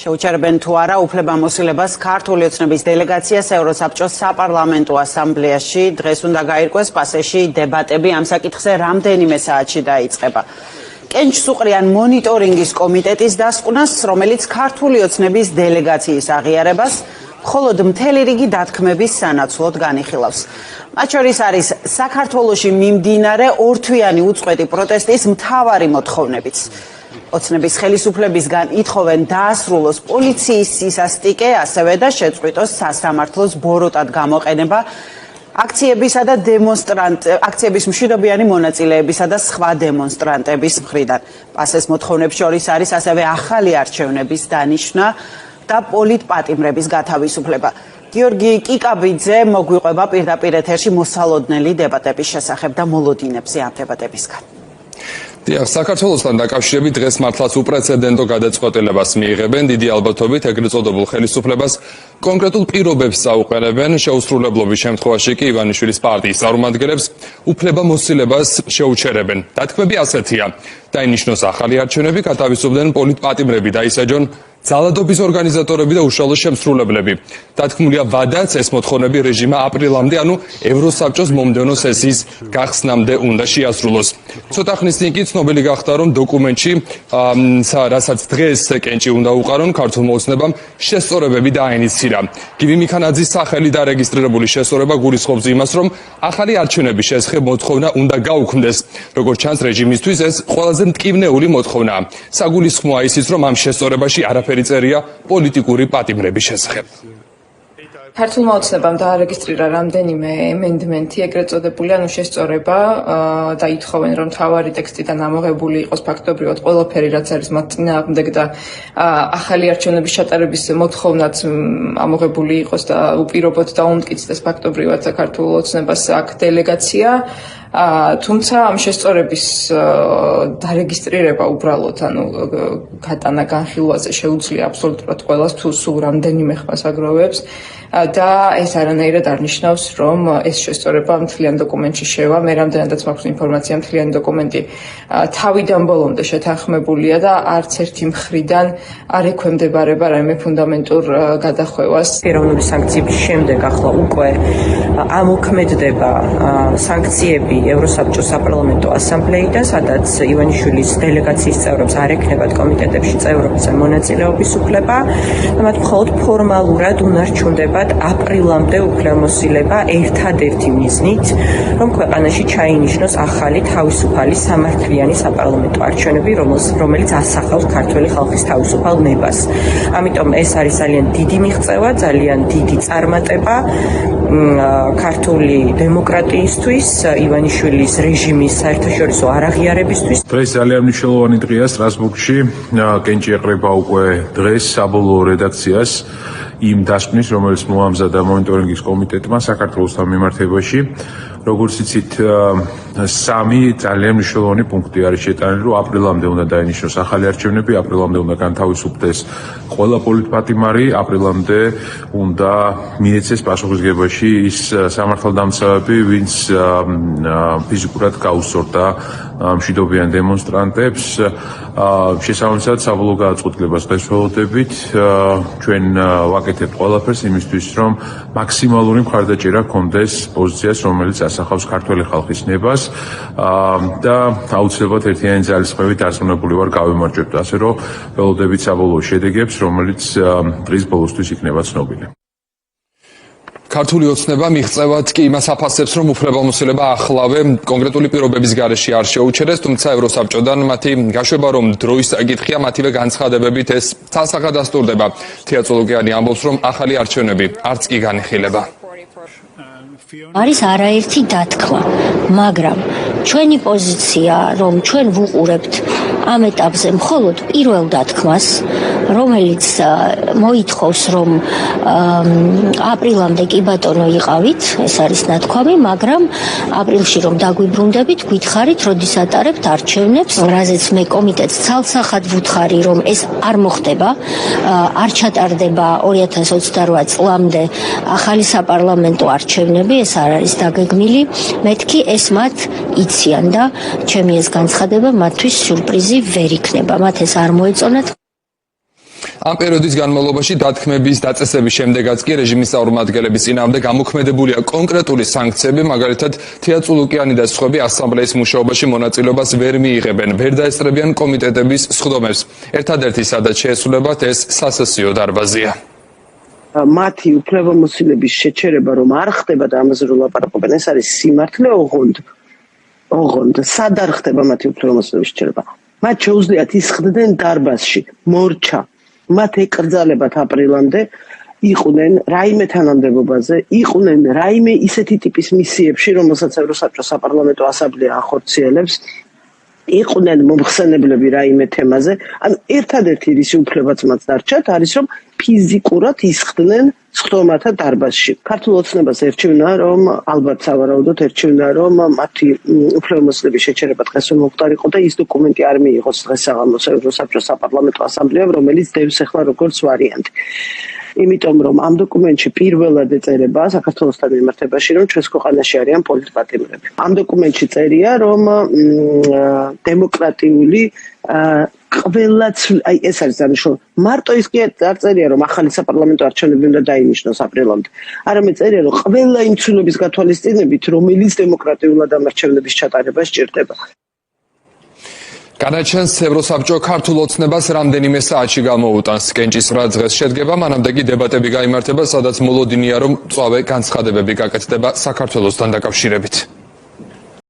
შეუჩერებენ თუ არა უფლებამოსილებას ქართული ოცნების დელეგაციას ევროსაბჭოს საპარლამენტო ასამბლეაში დღეს უნდა გაირკვეს პასეში დებატები ამ საკითხზე რამდენიმე საათში დაიწყება. კენჭ სუყრიან მონიტორინგის კომიტეტის დასკვნას, რომელიც ქართული ოცნების დელეგაციის აღიარებას მხოლოდ მთელი რიგი დათქმების სანაცვლოდ განიხილავს. მათ შორის არის საქართველოში მიმდინარე ორთვიანი უწყვეტი პროტესტის მთავარი მოთხოვნებიც. ოცნების ხელისუფლებისგან ითხოვენ დაასრულოს პოლიციის სისასტიკე, ასევე და შეწყვიტოს სასამართლოს ბოროტად გამოყენება აქციების მშვიდობიანი მონაწილეებისა და სხვა დემონსტრანტების მხრიდან. პასეს მოთხოვნებს შორის არის ასევე ახალი არჩევნების დანიშვნა და პოლიტპატიმრების გათავისუფლება. გიორგი კიკაბიძე მოგვიყვება პირდაპირ ეთერში მოსალოდნელი დებატების შესახებ და მოლოდინებზე ამ დებატებისგან. საქართველოსთან დაკავშირებით დღეს მართლაც უპრეცედენტო გადაწყვეტილებას მიიღებენ. დიდი ალბათობით ეგრეთ წოდებულ ხელისუფლებას კონკრეტულ პირობებს წაუყენებენ. შეუსრულებლობის შემთხვევაში კი ივანიშვილის პარტიის წარმომადგენლებს უფლებამოსილებას შეუჩერებენ. დათქმები ასეთია: დაინიშნოს ახალი არჩევნები, გათავისუფლდნენ პოლიტპატიმრები, დაისაჯონ ძალადობის ორგანიზატორები და უშუალო შემსრულებლები. დათქმულია ვადაც ეს მოთხოვნები რეჟიმა აპრილამდე, ანუ ევროსაბჭოს მომდევნო სესიის გახსნამდე უნდა შეასრულოს. ცოტა ხნის წინ კი ცნობილი გახდა, რომ დოკუმენტში, რასაც დღეს კენჭი უნდა უყარონ, ქართულმა ოცნებამ შესწორებები დააინიცირა. გივი მიქანაძის სახელი დარეგისტრირებული შესწორება გულისხმობს იმას, რომ ახალი არჩევნების შესახებ მოთხოვნა უნდა გაუქმდეს. როგორც ჩანს, რეჟიმისთვის ეს ყველაზე მტკივნეული მოთხოვნაა. საგულისხმოა ისიც, რომ ამ შესწორებაში არაფერი წერია პოლიტიკური პატიმრების შესახებ. ქართულმა ოცნებამ დაარეგისტრირა რამდენიმე ემენდმენტი, ეგრეთ წოდებული, ანუ შესწორება და ითხოვენ, რომ მთავარი ტექსტიდან ამოღებული იყოს ფაქტობრივად ყველაფერი, რაც არის მათ წინააღმდეგ და ახალი არჩევნების ჩატარების მოთხოვნაც ამოღებული იყოს და უპირობოდ დაუმტკიცდეს ფაქტობრივად ქართულ ოცნებას აქ დელეგაცია. თუმცა ამ შესწორების დარეგისტრირება უბრალოდ, ანუ გატანა განხილვაზე შეუძლია აბსოლუტურად ყველას, თუ სულ რამდენიმე ხმას აგროვებს და ეს არანაირად არ ნიშნავს, რომ ეს შესწორება მთლიან დოკუმენტში შევა. მე რამდენადაც მაქვს ინფორმაცია, მთლიანი დოკუმენტი თავიდან ბოლომდე შეთანხმებულია და არც ერთი მხრიდან არ ექვემდებარება რაიმე ფუნდამენტურ გადახვევას. ეროვნული სანქციების შემდეგ ახლა უკვე ამოქმედდება სანქციები ევროსაბჭოს საპარლამენტო ასამბლეიდან, სადაც ივანიშვილის დელეგაციის წევრებს არ ექნებათ კომიტეტებში წევრობის ან მონაწილეობის უფლება და მათ მხოლოდ ფორმალურად უნარჩუნდებათ აპრილამდე უფლებამოსილება ერთადერთი მიზნით, რომ ქვეყანაში ჩაინიშნოს ახალი თავისუფალი სამართლიანი საპარლამენტო არჩევნები, რომელიც ასახავს ქართველი ხალხის თავისუფალ ნებას. ამიტომ ეს არის ძალიან დიდი მიღწევა, ძალიან დიდი წარმატება ქართული დემოკრატიისთვის, ივანიშვილის რეჟიმის საერთაშორისო არაღიარებისთვის. დღეს ძალიან მნიშვნელოვანი დღეა სტრასბურგში. კენჭი ეყრება უკვე დღეს საბოლოო რედაქციას იმ დასკვნის, რომელიც მოამზადა მონიტორინგის კომიტეტმა საქართველოსთან მიმართებაში. როგორც იცით, სამი ძალიან მნიშვნელოვანი პუნქტი არის შეტანილი, რომ აპრილამდე უნდა დაინიშნოს ახალი არჩევნები, აპრილამდე უნდა განთავისუფლდეს ყველა პოლიტპატიმარი, აპრილამდე უნდა მიეცეს პასუხისგებაში ის სამართალდამცავები, ვინც ფიზიკურად გაუსწორდა მშვიდობიან დემონსტრანტებს. შესაბამისად, საბოლოო გადაწყვეტილებას დღეს ველოდებით. ჩვენ ვაკეთებთ ყველაფერს იმისთვის, რომ მაქსიმალური მხარდაჭერა ჰქონდეს პოზიციას, რომელიც ასახავს ქართველი ხალხის ნებას და აუცილებლად ერთიანი ძალისხმევით დარწმუნებული ვარ გავიმარჯვებთ, ასე რომ ველოდებით საბოლოო შედეგებს, რომელიც დღის ბოლოსთვის იქნება ცნობილი. ქართული ოცნება მიღწევად კი იმას აფასებს, რომ უფლებამოსილება ახლავე კონკრეტული პირობების გარეშე არ შეუჩერეს, თუმცა ევროსაბჭოდან მათი გაშვება, რომ დროის საკითხია, მათივე განცხადებებით ეს ცალსახად დასტურდება. თია წოლოკიანი ამბობს, რომ ახალი არჩევნები არც კი განიხილება. არის არაერთი დათქმა, მაგრამ ჩვენი პოზიცია, რომ ჩვენ ვუყურებთ ამ ეტაპზე მხოლოდ პირველ დათქმას, რომელიც მოითხოვს, რომ აპრილამდე კი ბატონო იყავით, ეს არის ნათქვამი, მაგრამ აპრილში რომ დაგვიბრუნდებით, გითხარით, როდის ატარებთ არჩევნებს, რაზეც მე კომიტეტს ცალსახად ვუთხარი, რომ ეს არ მოხდება, არ ჩატარდება 2028 წლამდე ახალი საპარლამენტო არჩევნები, ეს არ არის დაგეგმილი, მეთქი ეს მათ იციან და ჩემი ეს განცხადება მათთვის სიურპრიზი ვერ იქნება, მათ ეს არ მოეწონათ. ამ პერიოდის განმავლობაში დათქმების დაწესების შემდეგაც კი რეჟიმის წარმომადგენლების წინააღმდეგ გამოქმედებულია კონკრეტული სანქციები, მაგალითად თეატრულუკიანი და სხვები ასამბლეის მუშაობაში მონაწილეობას ვერ მიიღებენ, ვერ დაესწრებიან კომიტეტების სხდომებს. ერთადერთი სადაც შეესრულებათ ეს სასესიო დარბაზია. მათი უფლებამოსილების შეჩერება რომ არ ხდება და ამაზე რომ ლაპარაკობენ, ეს არის სიმართლე ოღონდ სად არ ხდება მათი უფლებამოსილების შეჩერება? მათ შეუძლიათ ისხდნენ დარბაზში, მორჩა. მათ ეკრძალებათ აპრილამდე იყვნენ რაიმე თანამდებობაზე, იყვნენ რაიმე ისეთი ტიპის მისიებში, რომელსაც ევროსაბჭოს საპარლამენტო ასამბლეა ახორციელებს, იყვნენ მომხსენებლები რაიმე თემაზე. ან ერთადერთი რისი უფლებაც მათ დარჩათ არის რომ ფიზიკურად ისხდნენ სხდომათა დარბაზში. ქართულ ოცნებას ერჩივნა რომ ალბათ სავარაუდოდ ერჩივნა რომ მათი უფლებამოსილების შეჩერება დღეს რომ მოხდარიყო და ის დოკუმენტი არ მიიღოს დღეს საღამოს ევროსაბჭოს საპარლამენტო ასამბლეამ, რომელიც დევს ახლა როგორც ვარიანტი. იმიტომ რომ ამ დოკუმენტში პირველად ეწერება საქართველოსთან მიმართებაში რომ ჩვენს ქვეყანაში არიან პოლიტპატიმრები. ამ დოკუმენტში წერია რომ დემოკრატიული ყველაც აი ეს არის დანიშნული. მარტო ის კი არ წერია რომ ახალი საპარლამენტო არჩევნები უნდა დაინიშნოს აპრილამდე. არამედ წერია რომ ყველა იმ ცნობის გათვალისწინებით რომელიც დემოკრატიულად ამ არჩევნების ჩატარებას სჭირდება. განაჩენს ევროსაბჭო ქართულ ოცნებას რამდენიმე საათში გამოუტანს. კენჭისყრა დღეს შედგება, მანამდე კი დებატები გაიმართება, სადაც მოლოდინია რომ მწვავე განცხადებები გაკეთდება საქართველოსთან დაკავშირებით.